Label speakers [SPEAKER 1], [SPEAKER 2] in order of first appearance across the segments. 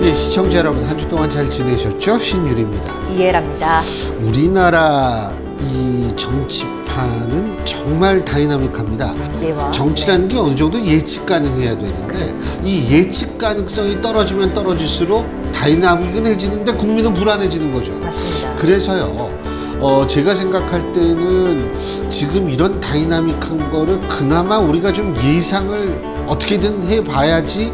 [SPEAKER 1] 예, 시청자 여러분 한 주 동안 잘 지내셨죠? 신유리입니다.
[SPEAKER 2] 이해랍니다.
[SPEAKER 1] 우리나라 이 정치판은 정말 다이나믹합니다.
[SPEAKER 2] 네와
[SPEAKER 1] 정치라는 게 어느 정도 예측 가능해야 되는데 이 예측 가능성이 떨어지면 떨어질수록 다이나믹해지는데 국민은 불안해지는 거죠.
[SPEAKER 2] 맞습니다.
[SPEAKER 1] 그래서요. 제가 생각할 때는 지금 이런 다이나믹한 거를 그나마 우리가 좀 예상을 어떻게든 해봐야지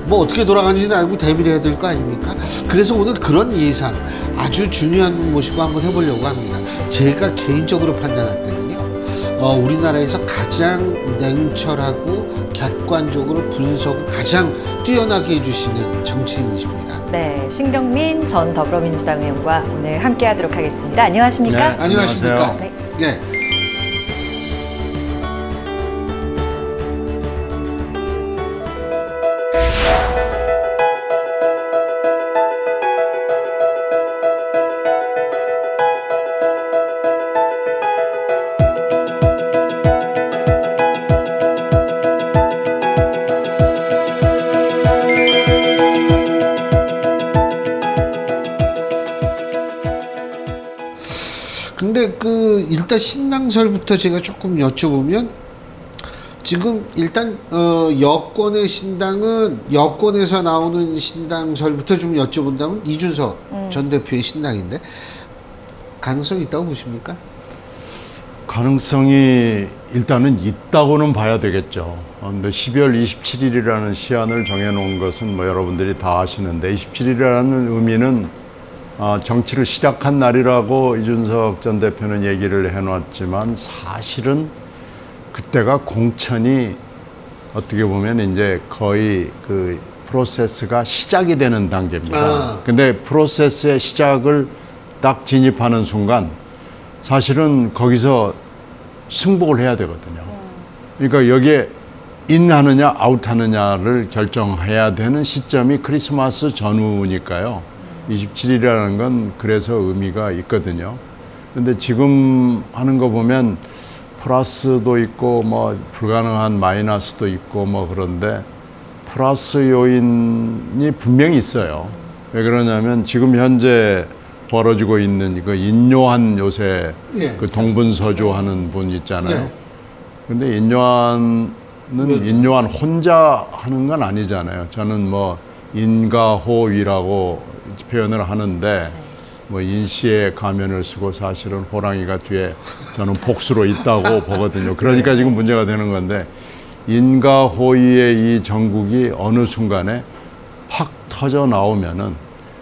[SPEAKER 1] 뭐 어떻게 돌아가는지는 알고 대비를 해야 될 거 아닙니까? 그래서 오늘 그런 예상 아주 중요한 분 모시고 한번 해보려고 합니다. 제가 개인적으로 판단할 때는요. 우리나라에서 가장 냉철하고 객관적으로 분석을 가장 뛰어나게 해주시는 정치인이십니다.
[SPEAKER 2] 네, 신경민 전 더불어민주당 의원과 오늘 함께하도록 하겠습니다. 안녕하십니까?
[SPEAKER 3] 네.
[SPEAKER 1] 안녕하십니까?
[SPEAKER 3] 안녕하세요.
[SPEAKER 1] 네. 근데 일단 신당설부터 제가 조금 여쭤보면 지금 일단 여권의 신당은 여권에서 나오는 신당설부터 좀 여쭤본다면 이준석 전 대표의 신당인데 가능성이 있다고 보십니까?
[SPEAKER 3] 가능성이 일단은 있다고는 봐야 되겠죠. 근데 12월 27일이라는 시한을 정해놓은 것은 뭐 여러분들이 다 아시는데 27일이라는 의미는 정치를 시작한 날이라고 이준석 전 대표는 얘기를 해놨지만 사실은 그때가 공천이 어떻게 보면 이제 거의 그 프로세스가 시작이 되는 단계입니다. 근데 프로세스의 시작을 딱 진입하는 순간 사실은 거기서 승복을 해야 되거든요. 그러니까 여기에 인하느냐 아웃하느냐를 결정해야 되는 시점이 크리스마스 전후니까요. 27일이라는 건 그래서 의미가 있거든요. 근데 지금 하는 거 보면 플러스도 있고 뭐 불가능한 마이너스도 있고 뭐 그런데 플러스 요인이 분명히 있어요. 왜 그러냐면 지금 현재 벌어지고 있는 그 인요한 요새
[SPEAKER 1] 예,
[SPEAKER 3] 그 동분서주 하는 분 있잖아요.
[SPEAKER 1] 예.
[SPEAKER 3] 근데 인요한은 인요한 혼자 하는 건 아니잖아요. 저는 뭐 인가호위라고 표현을 하는데 뭐 인씨의 가면을 쓰고 사실은 호랑이가 뒤에 저는 복수로 있다고 보거든요. 그러니까 지금 문제가 되는 건데 인가호위의 이 전국이 어느 순간에 팍 터져 나오면은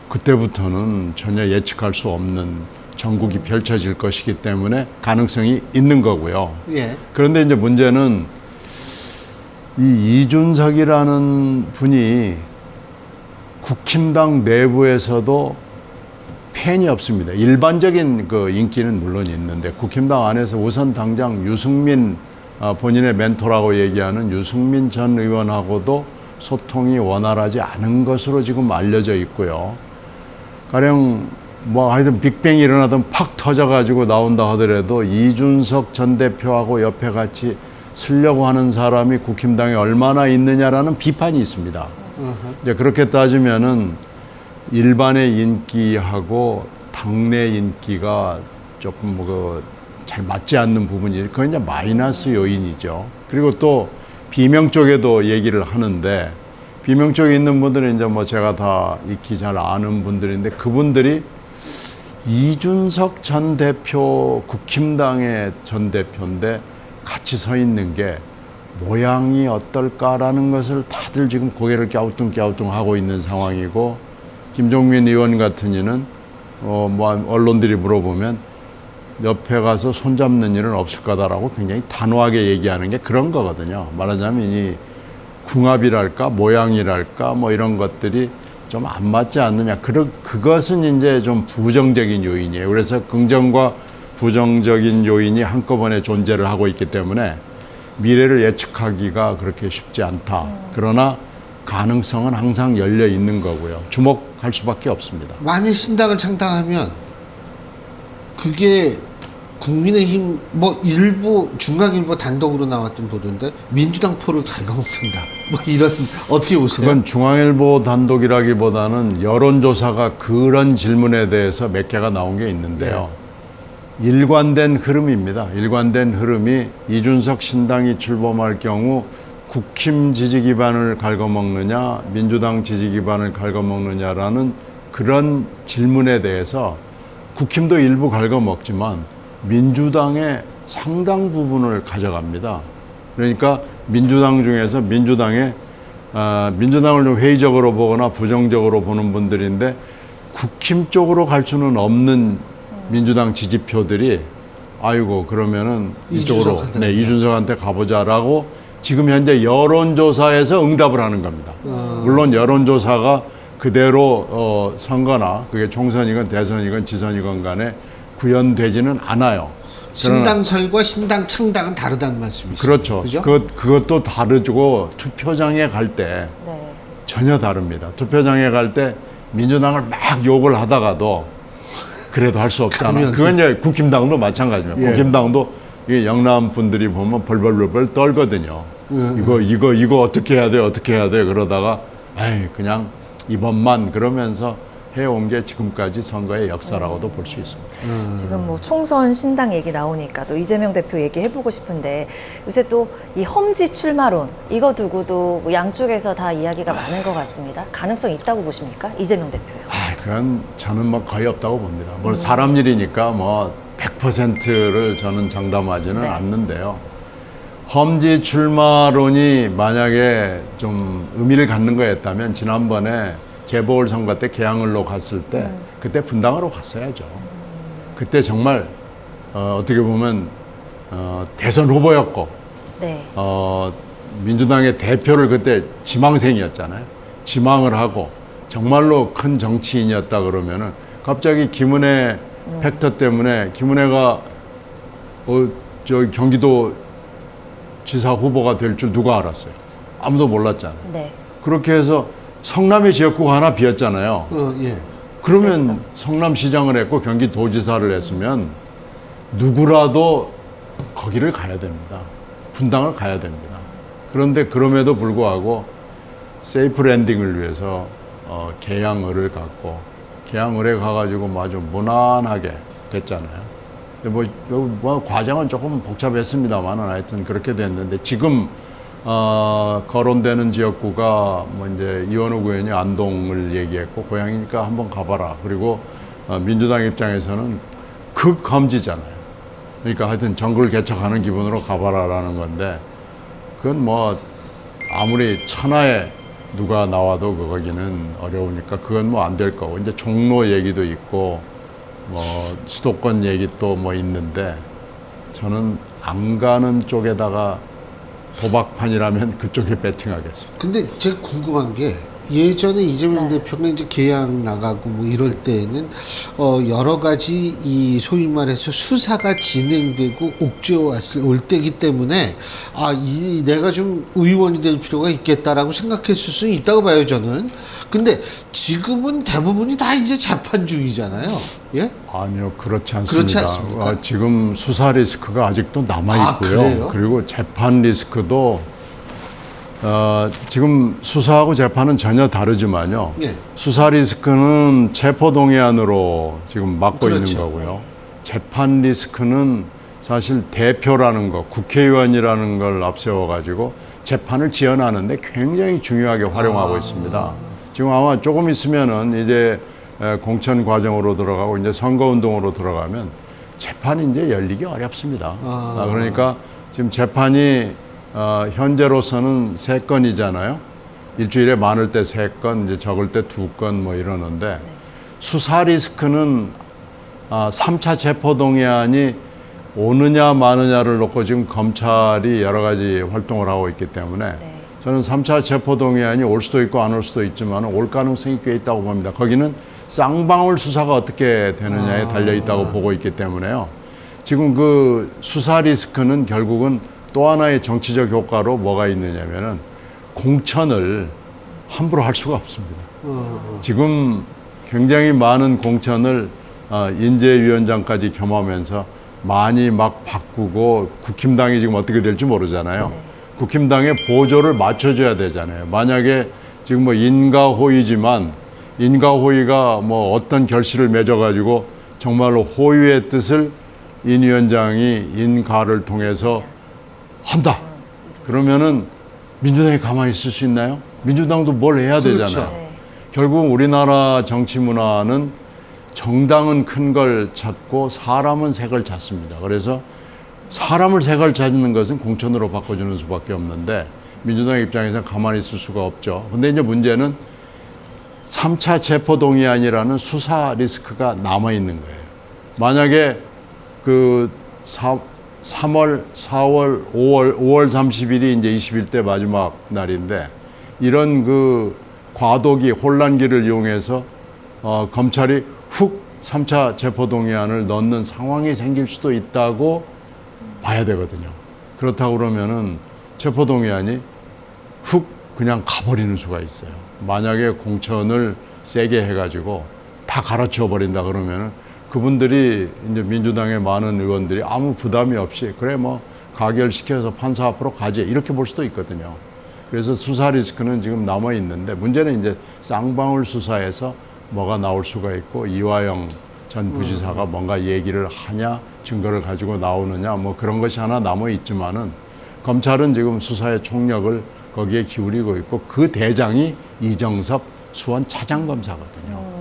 [SPEAKER 3] 그때부터는 전혀 예측할 수 없는 전국이 펼쳐질 것이기 때문에 가능성이 있는 거고요.
[SPEAKER 1] 예.
[SPEAKER 3] 그런데 이제 문제는 이 이준석이라는 분이 국힘당 내부에서도 팬이 없습니다. 일반적인 그 인기는 물론 있는데 국힘당 안에서 우선 당장 유승민 본인의 멘토라고 얘기하는 유승민 전 의원하고도 소통이 원활하지 않은 것으로 지금 알려져 있고요. 가령 뭐 하여튼 빅뱅이 일어나든 팍 터져가지고 나온다 하더라도 이준석 전 대표하고 옆에 같이 쓰려고 하는 사람이 국힘당에 얼마나 있느냐라는 비판이 있습니다. 이제 그렇게 따지면은 일반의 인기하고 당내 인기가 조금 잘 맞지 않는 부분이 그건 이제 마이너스 요인이죠. 그리고 또 비명 쪽에도 얘기를 하는데 비명 쪽에 있는 분들은 이제 뭐 제가 다 익히 잘 아는 분들인데 그분들이 이준석 전 대표 국힘당의 전 대표인데 같이 서 있는 게 모양이 어떨까라는 것을 다들 지금 고개를 갸우뚱갸우뚱 하고 있는 상황이고 김종민 의원 같은 이는 뭐 언론들이 물어보면 옆에 가서 손잡는 일은 없을 거다라고 굉장히 단호하게 얘기하는 게 그런 거거든요. 말하자면 이 궁합이랄까 모양이랄까 뭐 이런 것들이 좀 안 맞지 않느냐. 그것은 이제 좀 부정적인 요인이에요. 그래서 긍정과 부정적인 요인이 한꺼번에 존재를 하고 있기 때문에 미래를 예측하기가 그렇게 쉽지 않다. 그러나 가능성은 항상 열려 있는 거고요. 주목할 수밖에 없습니다.
[SPEAKER 1] 만일 신당을 창당하면 그게 국민의힘 뭐 일부 중앙일보 단독으로 나왔던 보도인데 민주당 표를 갉아먹는다. 뭐 이런 어떻게 보세요?
[SPEAKER 3] 그건 중앙일보 단독이라기보다는 여론조사가 그런 질문에 대해서 몇 개가 나온 게 있는데요. 일관된 흐름입니다. 일관된 흐름이 이준석 신당이 출범할 경우 국힘 지지 기반을 갉아먹느냐, 민주당 지지 기반을 갉아먹느냐라는 그런 질문에 대해서 국힘도 일부 갉아먹지만 민주당의 상당 부분을 가져갑니다. 그러니까 민주당 중에서 민주당을 좀 회의적으로 보거나 부정적으로 보는 분들인데 국힘 쪽으로 갈 수는 없는 민주당 지지표들이 아이고 그러면은 이쪽으로 이준석한테 가보자라고 지금 현재 여론조사에서 응답을 하는 겁니다. 물론 여론조사가 그대로 선거나 그게 총선이건 대선이건 지선이건 간에 구현되지는 않아요.
[SPEAKER 1] 신당설과 신당 창당은 다르다는 말씀이시죠?
[SPEAKER 3] 그렇죠.
[SPEAKER 1] 그죠?
[SPEAKER 3] 그것도 다르고 투표장에 갈 때
[SPEAKER 2] 네.
[SPEAKER 3] 전혀 다릅니다. 투표장에 갈 때 민주당을 막 욕을 하다가도 그래도 할 수 없잖아. 그건 이제 국힘당도 마찬가지입니다.
[SPEAKER 1] 예.
[SPEAKER 3] 국힘당도 이 영남 분들이 보면 벌벌벌 떨거든요. 이거 어떻게 해야 돼? 어떻게 해야 돼? 그러다가 에이 그냥 이번만 그러면서 해온 게 지금까지 선거의 역사라고도 볼 수 있습니다.
[SPEAKER 2] 지금 뭐 총선 신당 얘기 나오니까 또 이재명 대표 얘기해보고 싶은데 요새 또 이 험지 출마론 이거 두고도 뭐 양쪽에서 다 이야기가 많은 것 같습니다. 가능성 있다고 보십니까? 이재명 대표요.
[SPEAKER 3] 그건 저는 뭐 거의 없다고 봅니다. 뭐 사람 일이니까 뭐 100%를 저는 장담하지는
[SPEAKER 2] 네.
[SPEAKER 3] 않는데요. 험지 출마론이 만약에 좀 의미를 갖는 거였다면 지난번에 재보궐선거 때 개항을로 갔을 때 그때 분당으로 갔어야죠. 그때 정말 어떻게 보면 대선 후보였고
[SPEAKER 2] 네.
[SPEAKER 3] 민주당의 대표를 그때 지망생이었잖아요. 지망을 하고 정말로 큰 정치인이었다 그러면은 갑자기 김은혜 팩터 때문에 김은혜가 저 경기도 지사 후보가 될 줄 누가 알았어요? 아무도 몰랐잖아요.
[SPEAKER 2] 네.
[SPEAKER 3] 그렇게 해서 성남의 지역구가 하나 비었잖아요.
[SPEAKER 1] 예.
[SPEAKER 3] 그러면
[SPEAKER 2] 그렇죠.
[SPEAKER 3] 성남시장을 했고 경기도지사를 했으면 누구라도 거기를 가야 됩니다. 분당을 가야 됩니다. 그런데 그럼에도 불구하고 세이프 랜딩을 위해서 계양을을 갔고 계양을에 가가지고 뭐 아주 무난하게 됐잖아요. 근데 뭐 과정은 조금 복잡했습니다만은 하여튼 그렇게 됐는데 지금 거론되는 지역구가 뭐 이제 이원욱 의원이 안동을 얘기했고 고향이니까 한번 가봐라. 그리고 민주당 입장에서는 극험지잖아요. 그러니까 하여튼 정글 개척하는 기분으로 가봐라라는 건데 그건 뭐 아무리 천하에 누가 나와도 거기는 어려우니까 그건 뭐 안 될 거고 이제 종로 얘기도 있고 뭐 수도권 얘기 또 뭐 있는데 저는 안 가는 쪽에다가 도박판이라면 그쪽에 배팅하겠습니다.
[SPEAKER 1] 근데 제가 궁금한 게 예전에 이재명 대표가 이제 개항 나가고 뭐 이럴 때에는 여러 가지 이 소위 말해서 수사가 진행되고 옥죄어 올 때기 때문에 내가 좀 의원이 될 필요가 있겠다라고 생각했을 수 있다고 봐요 저는. 근데 지금은 대부분이 다 이제 재판 중이잖아요. 예?
[SPEAKER 3] 아니요, 그렇지 않습니다.
[SPEAKER 1] 그렇지 않습니까?
[SPEAKER 3] 지금 수사 리스크가 아직도 남아 있고요.
[SPEAKER 1] 그래요?
[SPEAKER 3] 그리고 재판 리스크도 지금 수사하고 재판은 전혀 다르지만요.
[SPEAKER 1] 예.
[SPEAKER 3] 수사 리스크는 체포동의안으로 지금 맡고
[SPEAKER 1] 그렇죠.
[SPEAKER 3] 있는 거고요. 재판 리스크는 사실 대표라는 거, 국회의원이라는 걸 앞세워가지고 재판을 지연하는데 굉장히 중요하게 활용하고 있습니다. 지금 아마 조금 있으면은 이제 공천 과정으로 들어가고 이제 선거운동으로 들어가면 재판이 이제 열리기 어렵습니다. 그러니까 지금 재판이 현재로서는 3건이잖아요. 일주일에 많을 때 3건, 이제 적을 때 2건 뭐 이러는데 수사 리스크는 3차 체포동의안이 오느냐 마느냐를 놓고 지금 검찰이 여러 가지 활동을 하고 있기 때문에 저는 3차 체포동의안이 올 수도 있고 안 올 수도 있지만 올 가능성이 꽤 있다고 봅니다. 거기는 쌍방울 수사가 어떻게 되느냐에 달려 있다고 보고 있기 때문에요. 지금 그 수사 리스크는 결국은 또 하나의 정치적 효과로 뭐가 있느냐면은 공천을 함부로 할 수가 없습니다. 지금 굉장히 많은 공천을 인재위원장까지 겸하면서 많이 막 바꾸고 국힘당이 지금 어떻게 될지 모르잖아요. 국힘당의 보조를 맞춰줘야 되잖아요. 만약에 지금 뭐 인가호의지만 인가호의가 뭐 어떤 결실을 맺어가지고 정말로 호의의 뜻을 인 위원장이 인가를 통해서 한다. 그러면은 민주당이 가만히 있을 수 있나요? 민주당도 뭘 해야
[SPEAKER 1] 그렇죠.
[SPEAKER 3] 되잖아요. 결국 우리나라 정치 문화는 정당은 큰 걸 찾고 사람은 색을 찾습니다. 그래서 사람을 색을 찾는 것은 공천으로 바꿔주는 수밖에 없는데 민주당 입장에서는 가만히 있을 수가 없죠. 근데 이제 문제는 3차 체포동의안이라는 수사 리스크가 남아있는 거예요. 만약에 그 3월, 4월, 5월 30일이 이제 21대 마지막 날인데 이런 그 과도기, 혼란기를 이용해서 검찰이 훅 3차 체포동의안을 넣는 상황이 생길 수도 있다고 봐야 되거든요. 그렇다고 그러면은 체포동의안이 훅 그냥 가버리는 수가 있어요. 만약에 공천을 세게 해가지고 다 갈아치워 버린다 그러면은 그분들이 이제 민주당의 많은 의원들이 아무 부담이 없이 그래 뭐 가결시켜서 판사 앞으로 가지 이렇게 볼 수도 있거든요. 그래서 수사 리스크는 지금 남아 있는데 문제는 이제 쌍방울 수사에서 뭐가 나올 수가 있고 이화영 전 부지사가 뭔가 얘기를 하냐 증거를 가지고 나오느냐 뭐 그런 것이 하나 남아 있지만은 검찰은 지금 수사의 총력을 거기에 기울이고 있고 그 대장이 이정섭 수원 차장검사거든요.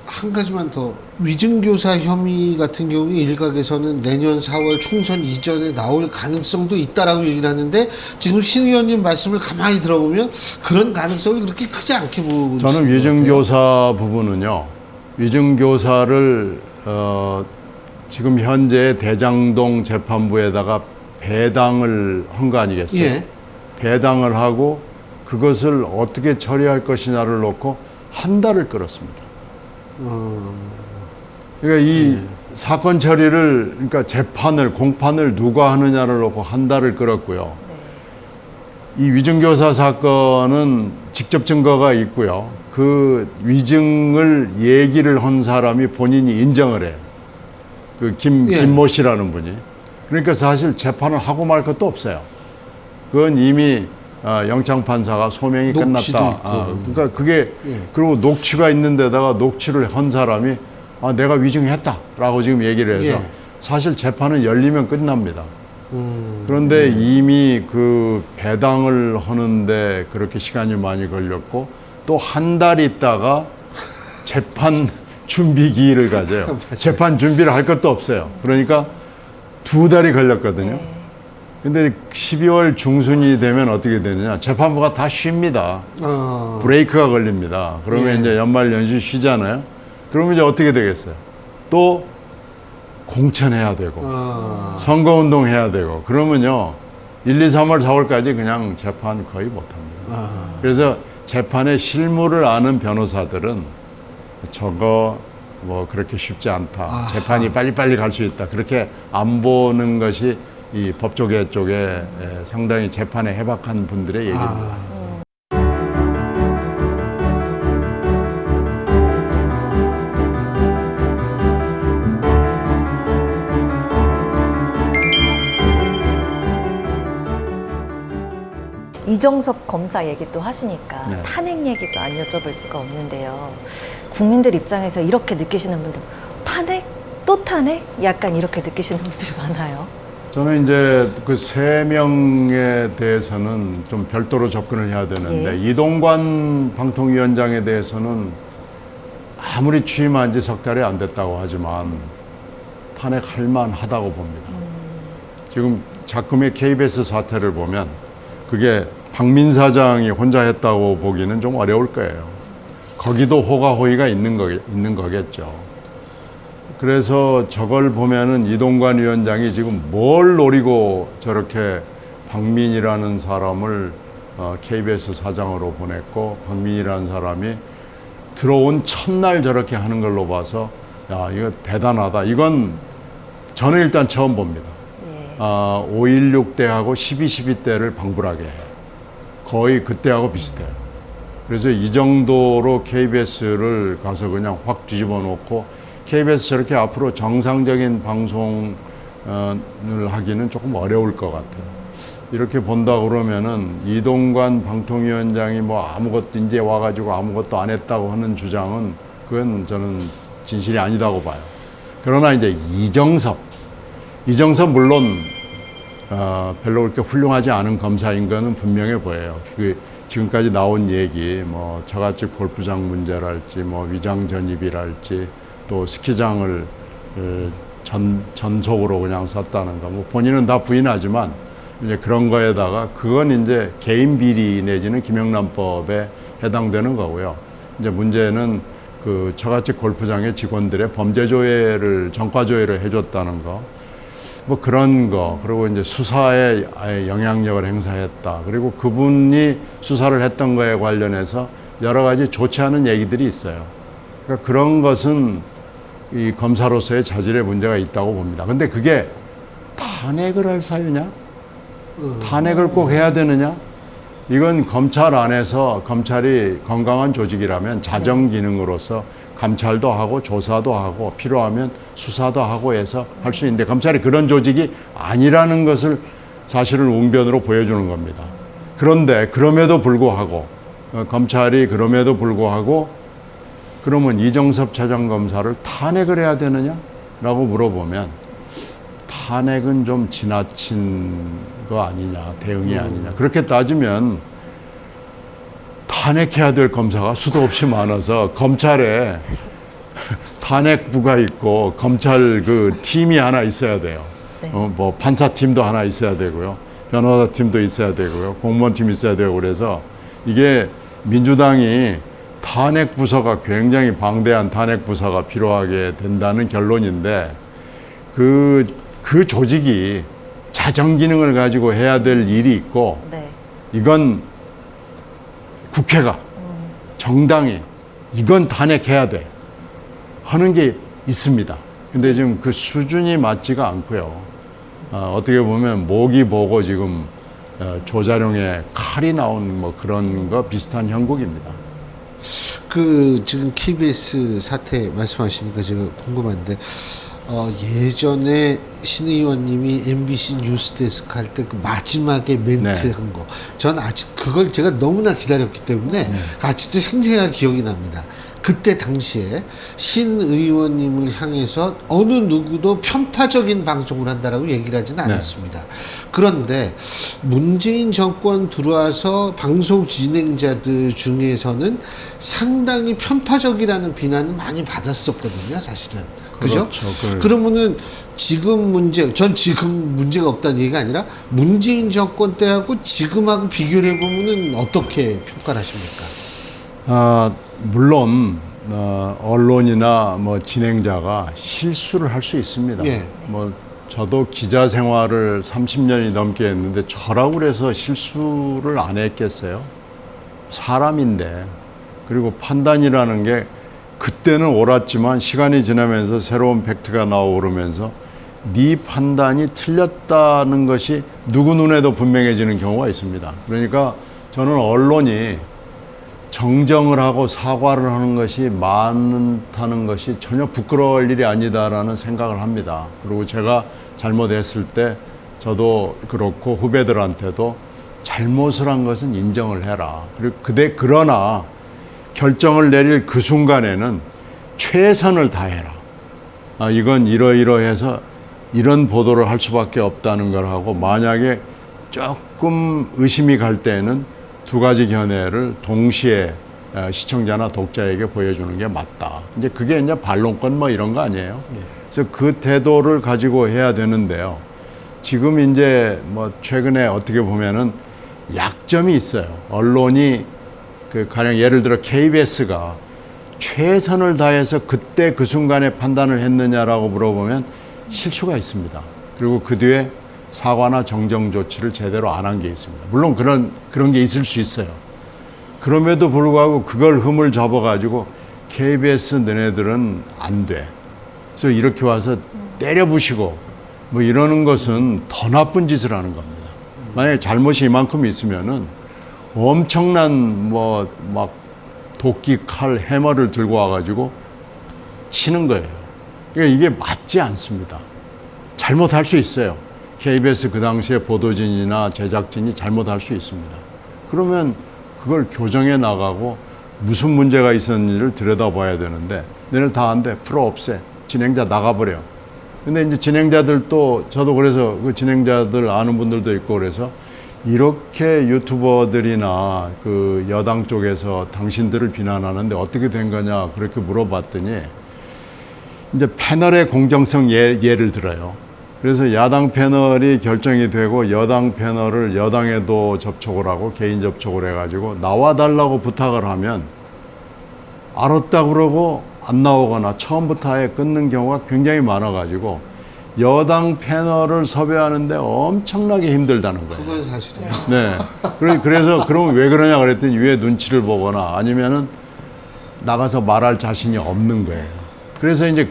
[SPEAKER 1] 한 가지만 더 위증교사 혐의 같은 경우에 일각에서는 내년 4월 총선 이전에 나올 가능성도 있다라고 얘기를 하는데 지금 신 의원님 말씀을 가만히 들어보면 그런 가능성이 그렇게 크지 않게 보이는
[SPEAKER 3] 저는 위증교사 부분은요. 위증교사를 지금 현재 대장동 재판부에다가 배당을 한 거 아니겠어요?
[SPEAKER 1] 예.
[SPEAKER 3] 배당을 하고 그것을 어떻게 처리할 것이냐를 놓고 한 달을 끌었습니다. 그러니까 이 사건 처리를 그러니까 재판을 공판을 누가 하느냐를 놓고 한 달을 끌었고요. 이 위증교사 사건은 직접 증거가 있고요. 그 위증을 얘기를 한 사람이 본인이 인정을 해요. 그 김모 씨라는 분이. 그러니까 사실 재판을 하고 말 것도 없어요. 그건 이미 영장 판사가 소명이
[SPEAKER 1] 녹취도
[SPEAKER 3] 끝났다.
[SPEAKER 1] 있고.
[SPEAKER 3] 그러니까 그게 그리고 녹취가 있는 데다가 녹취를 한 사람이 내가 위증했다라고 지금 얘기를 해서 사실 재판은 열리면 끝납니다. 그런데 이미 그 배당을 하는데 그렇게 시간이 많이 걸렸고 또 한 달 있다가 재판 준비 기일을 가져요. 재판 준비를 할 것도 없어요. 그러니까 2달이 걸렸거든요. 근데 12월 중순이 되면 어떻게 되느냐. 재판부가 다 쉽니다. 브레이크가 걸립니다. 그러면 이제 연말 연시 쉬잖아요. 그러면 이제 어떻게 되겠어요? 또 공천해야 되고 선거운동 해야 되고 그러면요 1, 2, 3월, 4월까지 그냥 재판 거의 못합니다. 그래서 재판의 실무를 아는 변호사들은 저거 뭐 그렇게 쉽지 않다. 재판이 빨리빨리 갈 수 있다. 그렇게 안 보는 것이 이 법조계 쪽에 상당히 재판에 해박한 분들의 얘기입니다.
[SPEAKER 2] 이정섭 검사 얘기 또 하시니까
[SPEAKER 3] 네.
[SPEAKER 2] 탄핵 얘기도 안 여쭤볼 수가 없는데요. 국민들 입장에서 이렇게 느끼시는 분들 탄핵? 또 탄핵? 약간 이렇게 느끼시는 분들이 많아요.
[SPEAKER 3] 저는 이제 그 3명에 대해서는 좀 별도로 접근을 해야 되는데 이동관 방통위원장에 대해서는 아무리 취임한 지 석 달이 안 됐다고 하지만 탄핵할 만하다고 봅니다. 지금 작금의 KBS 사태를 보면 그게 박민 사장이 혼자 했다고 보기는 좀 어려울 거예요. 거기도 호가호의가 있는 거겠죠. 그래서 저걸 보면은 이동관 위원장이 지금 뭘 노리고 저렇게 박민이라는 사람을 KBS 사장으로 보냈고 박민이라는 사람이 들어온 첫날 저렇게 하는 걸로 봐서 야 이거 대단하다. 이건 저는 일단 처음 봅니다. 5.16 때하고 12.12 때를 방불하게 해요. 거의 그때하고 비슷해요. 그래서 이 정도로 KBS를 가서 그냥 확 뒤집어 놓고 KBS 저렇게 앞으로 정상적인 방송을 하기는 조금 어려울 것 같아요. 이렇게 본다 그러면은 이동관 방통위원장이 뭐 아무것도 이제 와가지고 아무것도 안 했다고 하는 주장은 그건 저는 진실이 아니다고 봐요. 그러나 이제 이정섭 물론 별로 그렇게 훌륭하지 않은 검사인 거는 분명해 보여요. 그 지금까지 나온 얘기, 뭐 처갓집 골프장 문제랄지, 뭐 위장 전입이랄지, 또 스키장을 전속으로 그냥 썼다는 거, 뭐 본인은 다 부인하지만 이제 그런 거에다가 그건 이제 개인 비리 내지는 김영란법에 해당되는 거고요. 이제 문제는 그 처갓집 골프장의 직원들의 범죄 조회를 전과 조회를 해줬다는 거. 뭐 그런 거, 그리고 이제 수사에 영향력을 행사했다. 그리고 그분이 수사를 했던 거에 관련해서 여러 가지 좋지 않은 얘기들이 있어요. 그러니까 그런 것은 이 검사로서의 자질에 문제가 있다고 봅니다. 근데 그게 탄핵을 할 사유냐? 탄핵을 꼭 해야 되느냐? 이건 검찰 안에서 검찰이 건강한 조직이라면 자정 기능으로서 감찰도 하고 조사도 하고 필요하면 수사도 하고 해서 할 수 있는데 검찰이 그런 조직이 아니라는 것을 사실은 웅변으로 보여주는 겁니다. 그런데 그럼에도 불구하고 검찰이 그럼에도 불구하고 그러면 이정섭 차장검사를 탄핵을 해야 되느냐라고 물어보면 탄핵은 좀 지나친 거 아니냐, 대응이 아니냐. 그렇게 따지면 탄핵해야 될 검사가 수도 없이 많아서 검찰에 탄핵부가 있고 검찰 그 팀이 하나 있어야 돼요.
[SPEAKER 2] 네.
[SPEAKER 3] 뭐 판사팀도 하나 있어야 되고요. 변호사팀도 있어야 되고요. 공무원팀 있어야 되고 그래서 이게 민주당이 탄핵부서가 굉장히 방대한 탄핵부서가 필요하게 된다는 결론인데 그 조직이 자정 기능을 가지고 해야 될 일이 있고
[SPEAKER 2] 네.
[SPEAKER 3] 이건 국회가 정당이 이건 탄핵해야 돼 하는 게 있습니다. 근데 지금 그 수준이 맞지가 않고요. 어떻게 보면 목이 보고 지금 조자룡의 칼이 나온 뭐 그런 거 비슷한 형국입니다.
[SPEAKER 1] 그 지금 KBS 사태 말씀하시니까 제가 궁금한데 예전에 신 의원님이 MBC 뉴스데스크 할 때 그 마지막에 멘트
[SPEAKER 3] 네.
[SPEAKER 1] 한 거, 전 아직 그걸 제가 너무나 기다렸기 때문에 아직도 생생하게 기억이 납니다. 그때 당시에 신 의원님을 향해서 어느 누구도 편파적인 방송을 한다라고 얘기를 하지는 않았습니다. 그런데 문재인 정권 들어와서 방송 진행자들 중에서는 상당히 편파적이라는 비난을 많이 받았었거든요, 사실은. 그죠?
[SPEAKER 3] 그렇죠.
[SPEAKER 1] 그러면은 지금 전 지금 문제가 없다는 얘기가 아니라 문재인 정권 때하고 지금하고 비교를 해보면은 어떻게 평가를 하십니까?
[SPEAKER 3] 물론 언론이나 뭐 진행자가 실수를 할 수 있습니다.
[SPEAKER 1] 예.
[SPEAKER 3] 뭐 저도 기자 생활을 30년이 넘게 했는데 저라고 그래서 실수를 안 했겠어요? 사람인데. 그리고 판단이라는 게 그때는 옳았지만 시간이 지나면서 새로운 팩트가 나오고 그러면서 네 판단이 틀렸다는 것이 누구 눈에도 분명해지는 경우가 있습니다. 그러니까 저는 언론이 정정을 하고 사과를 하는 것이 많다는 것이 전혀 부끄러울 일이 아니다라는 생각을 합니다. 그리고 제가 잘못했을 때 저도 그렇고 후배들한테도 잘못을 한 것은 인정을 해라. 그리고 그러나 결정을 내릴 그 순간에는 최선을 다해라. 이건 이러이러해서 이런 보도를 할 수밖에 없다는 걸 하고 만약에 조금 의심이 갈 때는 두 가지 견해를 동시에 시청자나 독자에게 보여주는 게 맞다. 이제 그게 이제 반론권 뭐 이런 거 아니에요. 그래서 그 태도를 가지고 해야 되는데요. 지금 이제 뭐 최근에 어떻게 보면은 약점이 있어요. 언론이 가령 예를 들어 KBS가 최선을 다해서 그때 그 순간에 판단을 했느냐라고 물어보면 실수가 있습니다. 그리고 그 뒤에 사과나 정정 조치를 제대로 안 한 게 있습니다. 물론 그런 게 있을 수 있어요. 그럼에도 불구하고 그걸 흠을 잡아가지고 KBS 너네들은 안 돼. 그래서 이렇게 와서 때려부시고 뭐 이러는 것은 더 나쁜 짓을 하는 겁니다. 만약에 잘못이 이만큼 있으면은 엄청난 뭐 막 도끼, 칼, 해머를 들고 와가지고 치는 거예요. 그러니까 이게 맞지 않습니다. 잘못할 수 있어요. KBS 그 당시에 보도진이나 제작진이 잘못할 수 있습니다. 그러면 그걸 교정해 나가고 무슨 문제가 있었는지를 들여다봐야 되는데 너네들 다 안 돼. 풀어 없애. 진행자 나가버려. 근데 이제 진행자들도 저도 그래서 그 진행자들 아는 분들도 있고 그래서 이렇게 유튜버들이나 그 여당 쪽에서 당신들을 비난하는데 어떻게 된 거냐 그렇게 물어봤더니 이제 패널의 공정성 예를 들어요. 그래서 야당 패널이 결정이 되고 여당 패널을 여당에도 접촉을 하고 개인 접촉을 해가지고 나와달라고 부탁을 하면 알았다 그러고 안 나오거나 처음부터 아예 끊는 경우가 굉장히 많아가지고 여당 패널을 섭외하는데 엄청나게 힘들다는 거예요.
[SPEAKER 1] 그건 사실이에요.
[SPEAKER 3] 네. 그래서 그럼 왜 그러냐 그랬더니 위에 눈치를 보거나 아니면은 나가서 말할 자신이 없는 거예요. 그래서 이제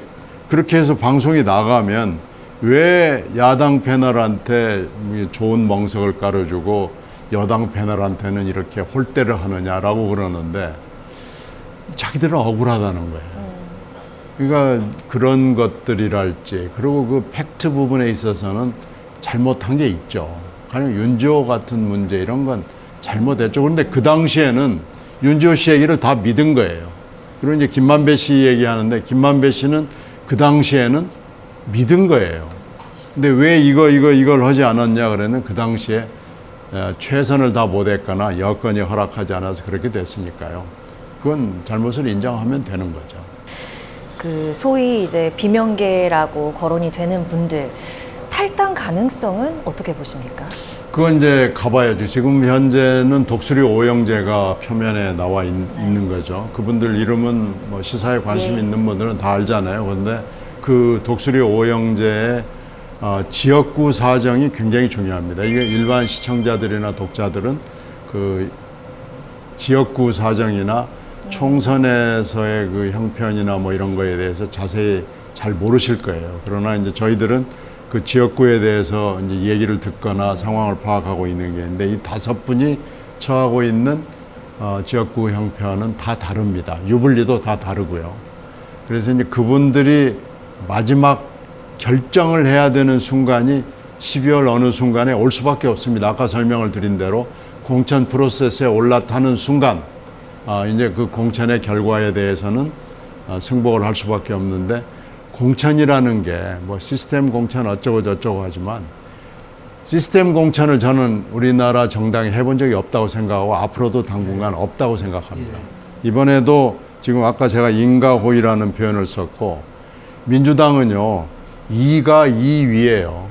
[SPEAKER 3] 그렇게 해서 방송이 나가면 왜 야당 패널한테 좋은 멍석을 깔아주고 여당 패널한테는 이렇게 홀대를 하느냐라고 그러는데 자기들은 억울하다는 거예요. 그러니까 그런 것들이랄지 그리고 그 팩트 부분에 있어서는 잘못한 게 있죠. 가령 윤지호 같은 문제 이런 건 잘못했죠. 그런데 그 당시에는 윤지호 씨 얘기를 다 믿은 거예요. 그리고 이제 김만배 씨 얘기하는데 김만배 씨는 그 당시에는 믿은 거예요. 근데 왜 이걸 하지 않았냐 그러면 그 당시에 최선을 다 못했거나 여건이 허락하지 않아서 그렇게 됐으니까요. 그건 잘못을 인정하면 되는 거죠.
[SPEAKER 2] 그 소위 이제 비명계라고 거론이 되는 분들 탈당 가능성은 어떻게 보십니까?
[SPEAKER 3] 그건 이제 가봐야죠. 지금 현재는 독수리 오영재가 표면에 나와 있는 거죠. 그분들 이름은 뭐 시사에 관심 있는 분들은 다 알잖아요. 그런데 그 독수리 오영재의 지역구 사정이 굉장히 중요합니다. 이게 일반 시청자들이나 독자들은 그 지역구 사정이나 총선에서의 그 형편이나 뭐 이런 거에 대해서 자세히 잘 모르실 거예요. 그러나 이제 저희들은 그 지역구에 대해서 이제 얘기를 듣거나 상황을 파악하고 있는 게 있는데 이 5분이 처하고 있는 지역구 형편은 다 다릅니다. 유불리도 다 다르고요. 그래서 이제 그분들이 마지막 결정을 해야 되는 순간이 12월 어느 순간에 올 수밖에 없습니다. 아까 설명을 드린 대로 공천 프로세스에 올라타는 순간 이제 그 공천의 결과에 대해서는 승복을 할 수밖에 없는데 공천이라는 게 뭐 시스템 공천 어쩌고 저쩌고 하지만 시스템 공천을 저는 우리나라 정당이 해본 적이 없다고 생각하고 앞으로도 당분간 없다고 생각합니다. 이번에도 지금 아까 제가 인가호의라는 표현을 썼고 민주당은요 2가 2 위예요.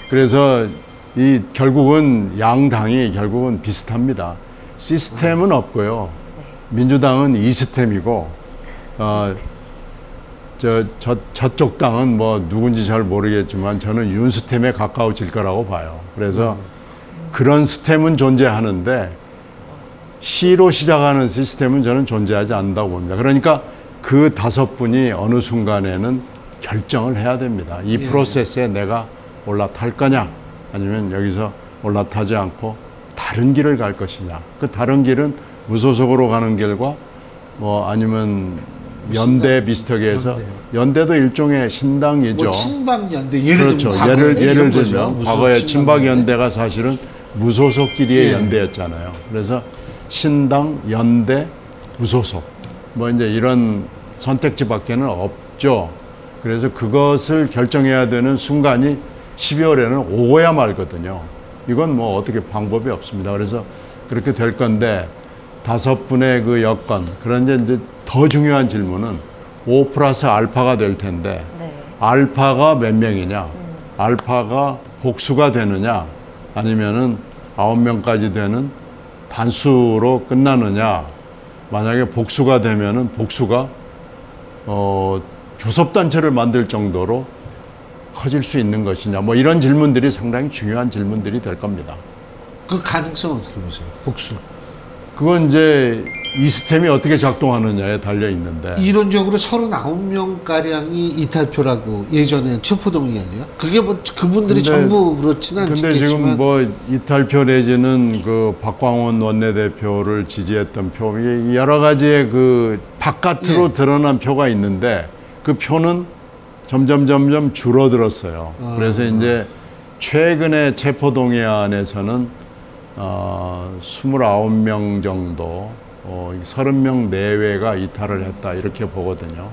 [SPEAKER 3] 그래서 이 결국은 양당이 결국은 비슷합니다. 시스템은 없고요. 민주당은 2스템이고 저쪽 당은 뭐 누군지 잘 모르겠지만 저는 윤스템에 가까워질 거라고 봐요. 그래서 그런 스템은 존재하는데 C로 시작하는 시스템은 저는 존재하지 않는다고 봅니다. 그러니까 그 5분이 어느 순간에는 결정을 해야 됩니다. 이 프로세스에 내가 올라탈 거냐 아니면 여기서 올라타지 않고 다른 길을 갈 것이냐. 그 다른 길은 무소속으로 가는 길과 뭐 아니면 연대 비슷하게 해서 연대도 일종의 신당이죠.
[SPEAKER 1] 뭐 친박연대 예를
[SPEAKER 3] 그렇죠.
[SPEAKER 1] 들면
[SPEAKER 3] 예를 들면 과거에 친박연대가 사실은 무소속끼리의 연대였잖아요. 그래서 신당, 연대, 무소속 뭐 이제 이런 선택지밖에는 없죠. 그래서 그것을 결정해야 되는 순간이 12월에는 오고야 말거든요. 이건 뭐 어떻게 방법이 없습니다. 그래서 그렇게 될 건데 5분의 그 여건. 그런데 이제 더 중요한 질문은 5 플러스 알파가 될 텐데 알파가 몇 명이냐? 알파가 복수가 되느냐? 아니면은 9명까지 되는 단수로 끝나느냐? 만약에 복수가 되면은 복수가 교섭단체를 만들 정도로 커질 수 있는 것이냐 뭐 이런 질문들이 상당히 중요한 질문들이 될 겁니다.
[SPEAKER 1] 그 가능성 어떻게 보세요? 복수.
[SPEAKER 3] 그건 이제 이 시스템이 어떻게 작동하느냐에 달려 있는데
[SPEAKER 1] 이론적으로 39명 가량이 이탈표라고 예전에 체포동의 아니에요? 그게 뭐 그분들이 전부 그렇지는
[SPEAKER 3] 근데
[SPEAKER 1] 않겠지만
[SPEAKER 3] 지금 뭐 이탈표 내지는 그 박광원 원내대표를 지지했던 표 여러 가지의 그 바깥으로 드러난 표가 있는데 그 표는 점점 줄어들었어요. 그래서 이제 최근에 체포동의안에서는 29명 정도, 30명 내외가 이탈을 했다 이렇게 보거든요.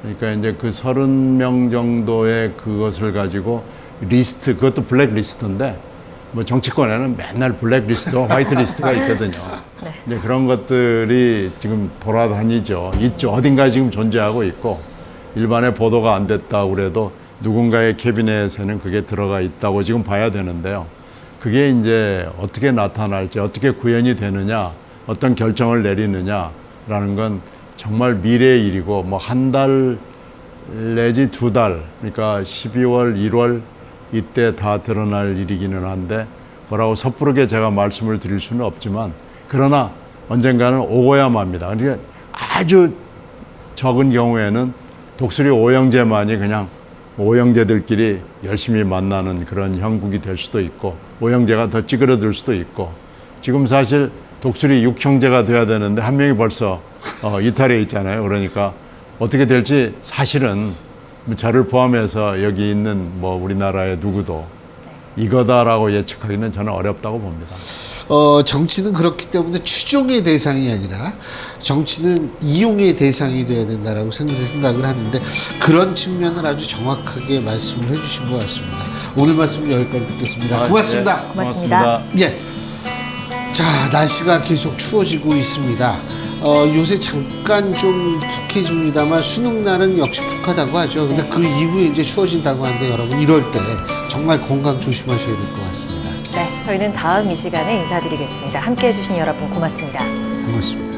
[SPEAKER 3] 그러니까 이제 그 30명 정도의 그것을 가지고 리스트, 그것도 블랙리스트인데 뭐 정치권에는 맨날 블랙리스트와 화이트리스트가 있거든요. 이제 그런 것들이 지금 돌아다니죠. 있죠. 어딘가에 지금 존재하고 있고 일반의 보도가 안 됐다고 그래도 누군가의 캐비넷에는 그게 들어가 있다고 지금 봐야 되는데요. 그게 이제 어떻게 나타날지, 어떻게 구현이 되느냐, 어떤 결정을 내리느냐라는 건 정말 미래의 일이고 뭐 한 달 내지 2달, 그러니까 12월, 1월 이때 다 드러날 일이기는 한데 뭐라고 섣부르게 제가 말씀을 드릴 수는 없지만 그러나 언젠가는 오고야 맙니다. 그러니까 아주 적은 경우에는 독수리 오형제만이 그냥 오형제들끼리 열심히 만나는 그런 형국이 될 수도 있고 오형제가 더 찌그러들 수도 있고 지금 사실 독수리 6형제가 돼야 되는데 한 명이 벌써 이탈해 있잖아요. 그러니까 어떻게 될지 사실은 저를 포함해서 여기 있는 뭐 우리나라의 누구도 이거다라고 예측하기는 저는 어렵다고 봅니다.
[SPEAKER 1] 정치는 그렇기 때문에 추종의 대상이 아니라 정치는 이용의 대상이 돼야 된다라고 생각을 하는데 그런 측면을 아주 정확하게 말씀을 해주신 것 같습니다. 오늘 말씀 여기까지 듣겠습니다. 고맙습니다.
[SPEAKER 3] 네,
[SPEAKER 2] 고맙습니다.
[SPEAKER 1] 예. 자, 날씨가 계속 추워지고 있습니다. 요새 잠깐 좀 푹해집니다만 수능 날은 역시 푹하다고 하죠. 근데 그 이후에 이제 추워진다고 하는데 여러분 이럴 때 정말 건강 조심하셔야 될 것 같습니다.
[SPEAKER 2] 네, 저희는 다음 이 시간에 인사드리겠습니다. 함께해 주신 여러분 고맙습니다.
[SPEAKER 1] 고맙습니다.